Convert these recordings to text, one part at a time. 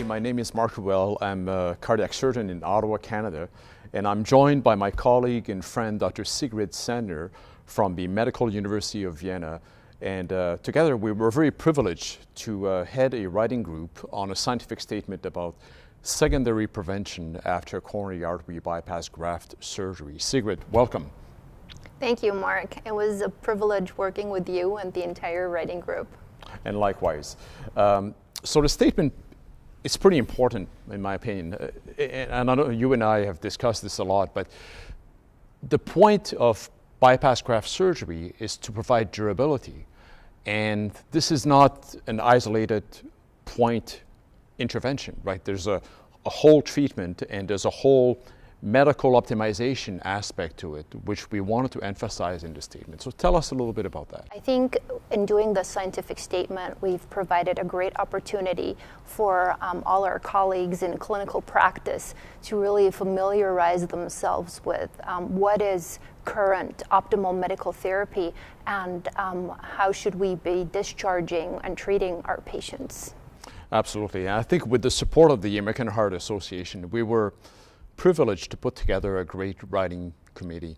My name is Marc Ruel. I'm a cardiac surgeon in Ottawa, Canada, and I'm joined by my colleague and friend, Dr. Sigrid Sandner from the Medical University of Vienna. And together we were very privileged to head a writing group on a scientific statement about secondary prevention after coronary artery bypass graft surgery. Sigrid, welcome. Thank you, Mark. It was a privilege working with you and the entire writing group. And likewise. So the statement is pretty important, in my opinion. And I know you and I have discussed this a lot, but the point of bypass graft surgery is to provide durability. And this is not an isolated point intervention, right? There's a whole treatment and there's a whole medical optimization aspect to it, which we wanted to emphasize in the statement. So tell us a little bit about that. I think in doing the scientific statement, we've provided a great opportunity for all our colleagues in clinical practice to really familiarize themselves with what is current optimal medical therapy and how should we be discharging and treating our patients. Absolutely. And I think with the support of the American Heart Association, we were privileged to put together a great writing committee.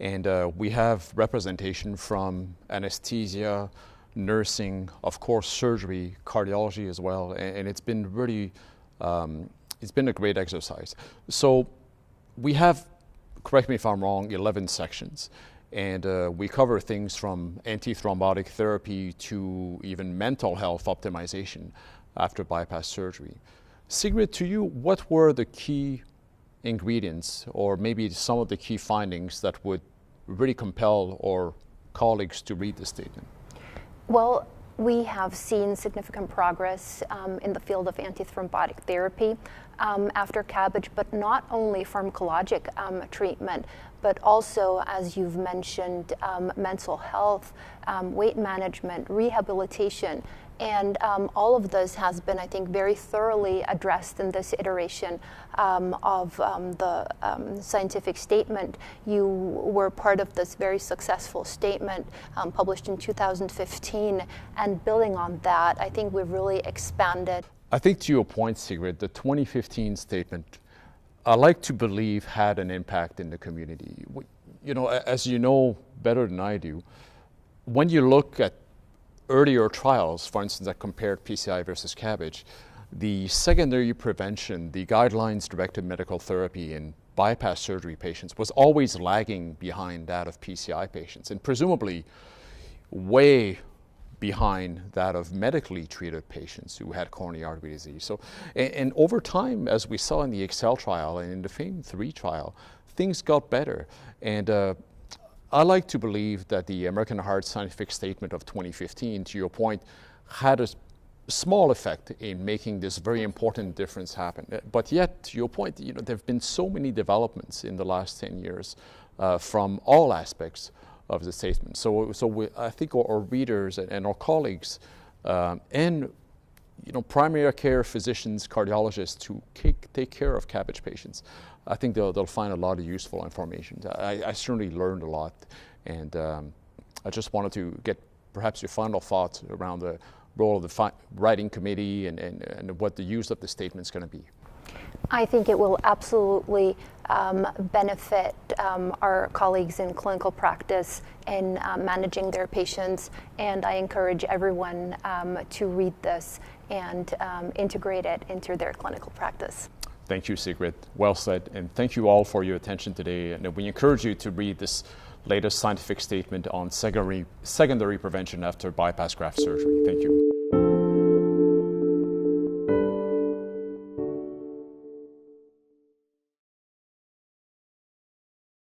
And we have representation from anesthesia, nursing, of course, surgery, cardiology as well. And it's been really, it's been a great exercise. So we have, correct me if I'm wrong, 11 sections. And we cover things from antithrombotic therapy to even mental health optimization after bypass surgery. Sigrid, to you, what were the key ingredients or maybe some of the key findings that would really compel our colleagues to read the statement? Well, we have seen significant progress in the field of antithrombotic therapy after CABG, but not only pharmacologic treatment, but also, as you've mentioned, mental health, weight management, rehabilitation. And all of this has been, I think, very thoroughly addressed in this iteration of the scientific statement. You were part of this very successful statement published in 2015, and building on that, I think we've really expanded. I think to your point, Sigrid, the 2015 statement, I like to believe had an impact in the community. You know, as you know better than I do, when you look at earlier trials, for instance, that compared PCI versus CABG, the secondary prevention, the guidelines-directed medical therapy in bypass surgery patients was always lagging behind that of PCI patients, and presumably way behind that of medically treated patients who had coronary artery disease. So, and over time, as we saw in the EXCEL trial and in the FAME3 trial, things got better. And I like to believe that the American Heart Scientific Statement of 2015, to your point, had a small effect in making this very important difference happen. But yet, to your point, you know, there have been so many developments in the last 10 years from all aspects of the statement. So I think our readers and our colleagues and primary care physicians, cardiologists who take care of CABG patients, I think they'll find a lot of useful information. I certainly learned a lot, and I just wanted to get perhaps your final thoughts around the role of the writing committee and what the use of the statement is going to be. I think it will absolutely benefit our colleagues in clinical practice in managing their patients, and I encourage everyone to read this and integrate it into their clinical practice. Thank you, Sigrid. Well said. And thank you all for your attention today. And we encourage you to read this latest scientific statement on secondary prevention after bypass graft surgery. Thank you.